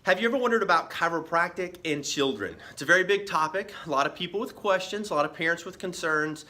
Have you ever wondered about chiropractic in children? It's a very big topic. A lot of people with questions, a lot of parents with concerns,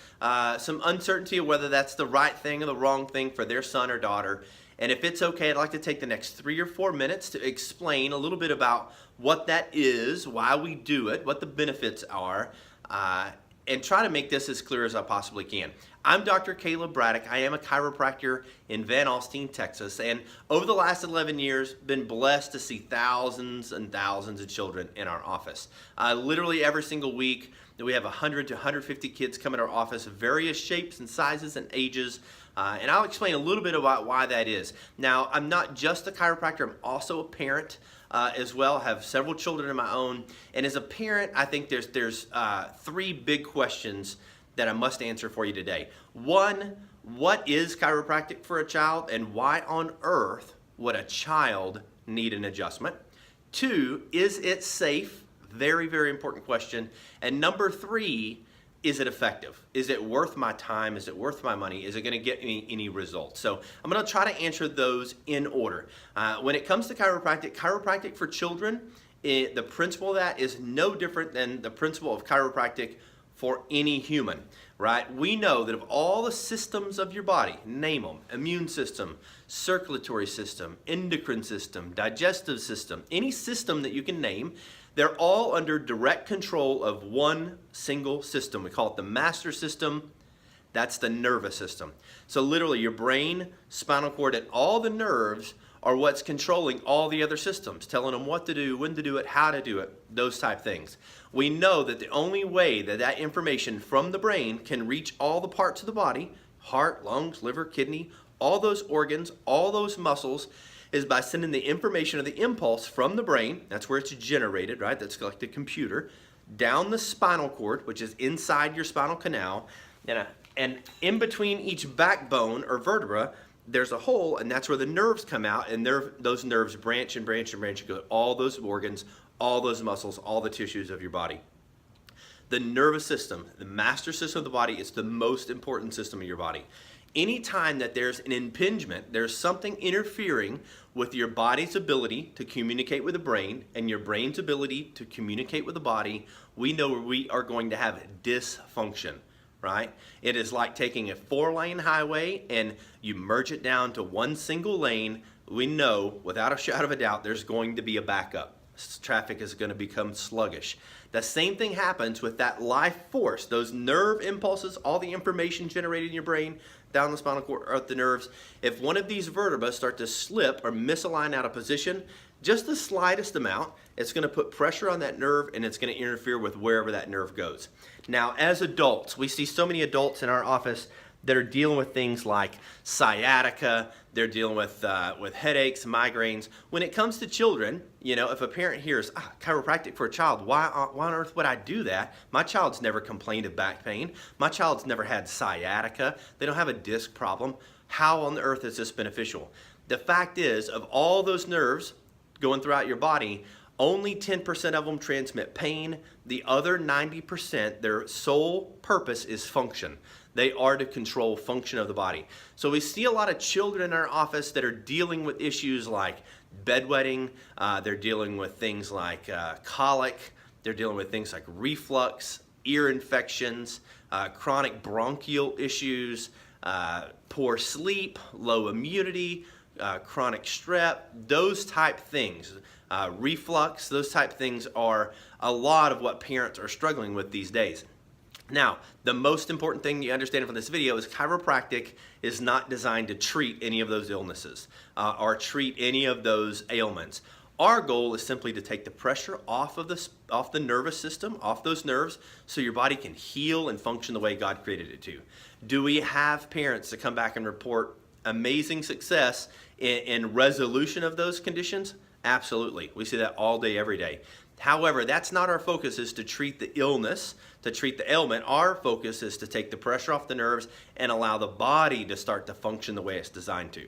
some uncertainty of whether that's the right thing or the wrong thing for their son or daughter. And if it's okay, I'd like to take the next 3 or 4 minutes to explain a little bit about what that is, why we do it, what the benefits are, and try to make this as clear as I possibly can. I'm Dr. Caleb Braddock. I am a chiropractor in Alstyne, Texas, and over the last 11 years, been blessed to see thousands and thousands of children in our office. Literally every single week, we have 100 to 150 kids come in our office of various shapes and sizes and ages, and I'll explain a little bit about why that is. Now, I'm not just a chiropractor, I'm also a parent as well. I have several children of my own, and as a parent, I think there's 3 big questions that I must answer for you today. 1, what is chiropractic for a child, and why on earth would a child need an adjustment? 2, is it safe? Very, very important question. And number 3, is it effective? Is it worth my time? Is it worth my money? Is it going to get me any results? So I'm going to try to answer those in order. When it comes to chiropractic for children, the principle of that is no different than the principle of chiropractic for any human, right? We know that of all the systems of your body, name them: immune system, circulatory system, endocrine system, digestive system, any system that you can name, they're all under direct control of one single system. We call it the master system. That's the nervous system. So literally your brain, spinal cord, and all the nerves are what's controlling all the other systems, telling them what to do, when to do it, how to do it, those type things. We know that the only way that that information from the brain can reach all the parts of the body, heart, lungs, liver, kidney, all those organs, all those muscles, is by sending the information or the impulse from the brain, that's where it's generated, right? That's like the computer, down the spinal cord, which is inside your spinal canal, and in between each backbone or vertebra, there's a hole, and that's where the nerves come out, and those nerves branch and branch and branch and go to all those organs, all those muscles, all the tissues of your body. The nervous system, the master system of the body, is the most important system of your body. Anytime that there's an impingement, there's something interfering with your body's ability to communicate with the brain and your brain's ability to communicate with the body, we know we are going to have dysfunction. Right? It is like taking a 4-lane highway and you merge it down to one single lane. We know without a shadow of a doubt there's going to be a backup. Traffic is going to become sluggish. The same thing happens with that life force, those nerve impulses, all the information generated in your brain, down the spinal cord, or the nerves. If one of these vertebrae start to slip or misalign out of position, just the slightest amount, it's going to put pressure on that nerve and it's going to interfere with wherever that nerve goes. Now, as adults, we see so many adults in our office that are dealing with things like sciatica, they're dealing with headaches, migraines. When it comes to children, you know, if a parent hears, chiropractic for a child, why on earth would I do that? My child's never complained of back pain. My child's never had sciatica. They don't have a disc problem. How on earth is this beneficial? The fact is, of all those nerves going throughout your body, only 10% of them transmit pain. The other 90%, their sole purpose is function. They are to control function of the body. So we see a lot of children in our office that are dealing with issues like bedwetting. They're dealing with things like colic. They're dealing with things like reflux, ear infections, chronic bronchial issues, poor sleep, low immunity, chronic strep, those type things. Reflux, those type things are a lot of what parents are struggling with these days. Now, the most important thing you understand from this video is chiropractic is not designed to treat any of those illnesses or treat any of those ailments. Our goal is simply to take the pressure off the nervous system, off those nerves, so your body can heal and function the way God created it to. Do we have parents that come back and report amazing success in resolution of those conditions? Absolutely. We see that all day, every day. However, that's not our focus, is to treat the illness, to treat the ailment. Our focus is to take the pressure off the nerves and allow the body to start to function the way it's designed to.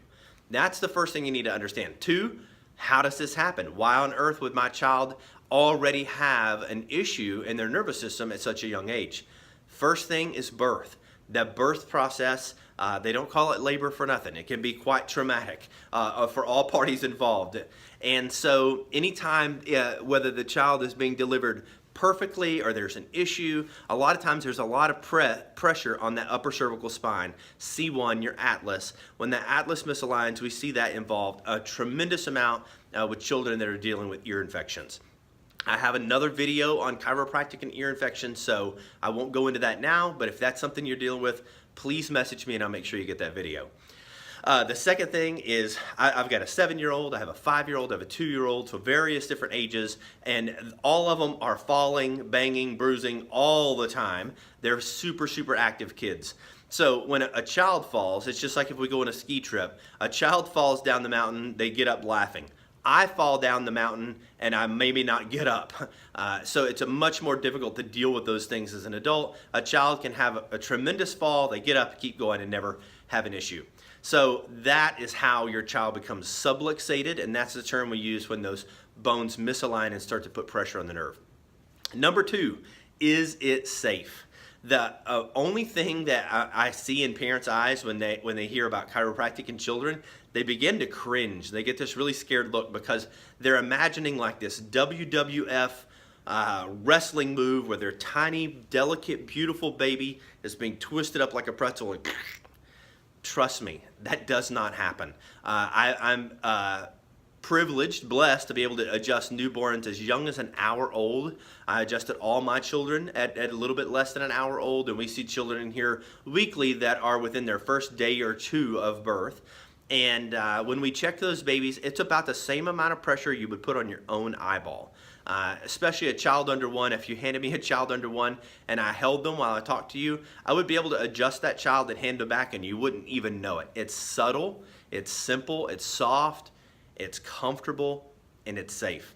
That's the first thing you need to understand. 2, how does this happen? Why on earth would my child already have an issue in their nervous system at such a young age? First thing is birth. The birth process, they don't call it labor for nothing. It can be quite traumatic for all parties involved. And so anytime, whether the child is being delivered perfectly or there's an issue, a lot of times there's a lot of pressure on that upper cervical spine, C1, your atlas. When the atlas misaligns, we see that involved a tremendous amount with children that are dealing with ear infections. I have another video on chiropractic and ear infections, so I won't go into that now, but if that's something you're dealing with, please message me and I'll make sure you get that video. The second thing is I've got a 7-year-old, I have a 5-year-old, I have a 2-year-old, so various different ages, and all of them are falling, banging, bruising all the time. They're super, super active kids. So when a child falls, it's just like if we go on a ski trip. A child falls down the mountain, they get up laughing. I fall down the mountain and I maybe not get up. So it's a much more difficult to deal with those things as an adult. A child can have a tremendous fall, they get up, keep going, and never have an issue. So that is how your child becomes subluxated, and that's the term we use when those bones misalign and start to put pressure on the nerve. Number 2, is it safe? The only thing that I see in parents' eyes when they hear about chiropractic in children, they begin to cringe. They get this really scared look because they're imagining like this WWF wrestling move where their tiny, delicate, beautiful baby is being twisted up like a pretzel and trust me, that does not happen. I'm privileged, blessed to be able to adjust newborns as young as an hour old. I adjusted all my children at a little bit less than an hour old, and we see children in here weekly that are within their first day or 2 of birth. And when we check those babies, it's about the same amount of pressure you would put on your own eyeball. Especially a child under 1. If you handed me a child under 1 and I held them while I talked to you, I would be able to adjust that child and hand them back and you wouldn't even know it. It's subtle, it's simple, it's soft, it's comfortable, and it's safe.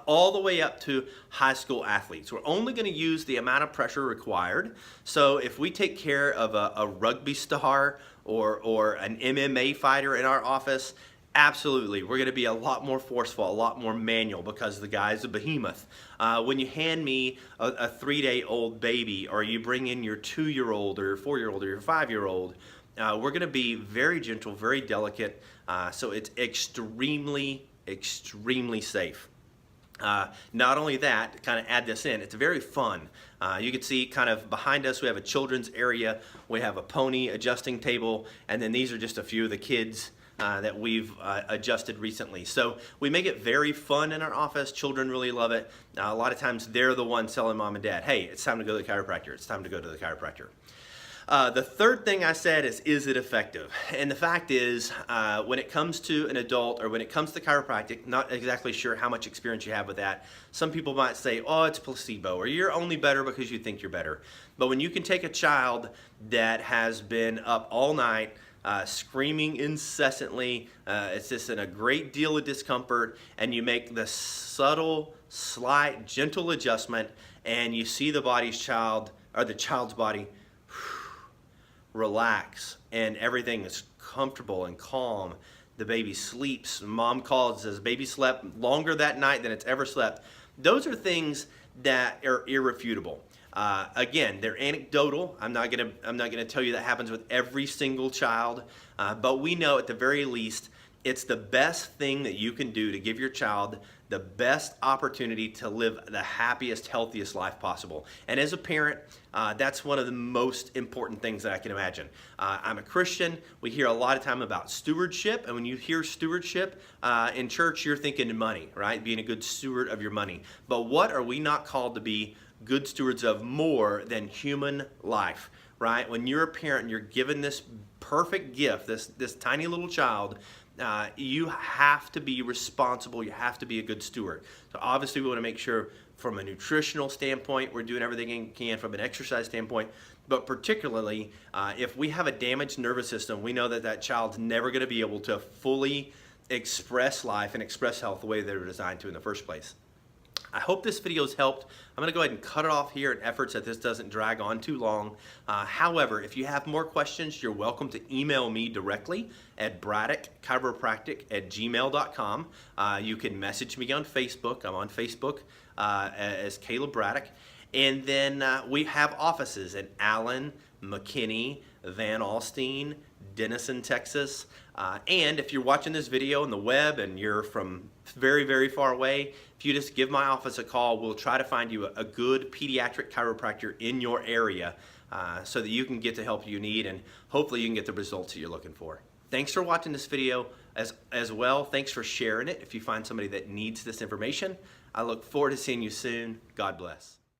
All the way up to high school athletes. We're only going to use the amount of pressure required. So if we take care of a rugby star or an MMA fighter in our office, absolutely, we're going to be a lot more forceful, a lot more manual because the guy's a behemoth. When you hand me a 3-day-old baby or you bring in your 2-year-old or your 4-year-old or your 5-year-old, we're going to be very gentle, very delicate, so it's extremely, extremely safe. Not only that, to kind of add this in, it's very fun. You can see kind of behind us we have a children's area, we have a pony adjusting table, and then these are just a few of the kids that we've adjusted recently. So we make it very fun in our office. Children really love it. A lot of times they're the ones telling mom and dad, hey, it's time to go to the chiropractor. It's time to go to the chiropractor. The third thing I said is it effective? And the fact is, when it comes to an adult or when it comes to chiropractic, not exactly sure how much experience you have with that. Some people might say, oh, it's placebo, or you're only better because you think you're better. But when you can take a child that has been up all night, screaming incessantly, it's just in a great deal of discomfort, and you make the subtle, slight, gentle adjustment, and you see the child's body relax, and everything is comfortable and calm. The baby sleeps. Mom calls, says baby slept longer that night than it's ever slept. Those are things that are irrefutable. Again, they're anecdotal. I'm not gonna tell you that happens with every single child, but we know at the very least it's the best thing that you can do to give your child the best opportunity to live the happiest, healthiest life possible. And as a parent, that's one of the most important things that I can imagine. I'm a Christian. We hear a lot of time about stewardship, and when you hear stewardship in church, you're thinking money, right? Being a good steward of your money. But what are we not called to be good stewards of more than human life, right? When you're a parent, you're given this perfect gift, this tiny little child. You have to be responsible. You have to be a good steward. So obviously we want to make sure from a nutritional standpoint, we're doing everything we can from an exercise standpoint, but particularly if we have a damaged nervous system, we know that that child's never going to be able to fully express life and express health the way they were designed to in the first place. I hope this video has helped. I'm going to go ahead and cut it off here in efforts that this doesn't drag on too long. However, if you have more questions, you're welcome to email me directly at braddockchiropractic@gmail.com. You can message me on Facebook. I'm on Facebook as Caleb Braddock. And then we have offices in Allen, McKinney, Van Alstyne, Denison, Texas. And if you're watching this video on the web and you're from very, very far away, if you just give my office a call, we'll try to find you a good pediatric chiropractor in your area so that you can get the help you need and hopefully you can get the results that you're looking for. Thanks for watching this video as well. Thanks for sharing it if you find somebody that needs this information. I look forward to seeing you soon. God bless.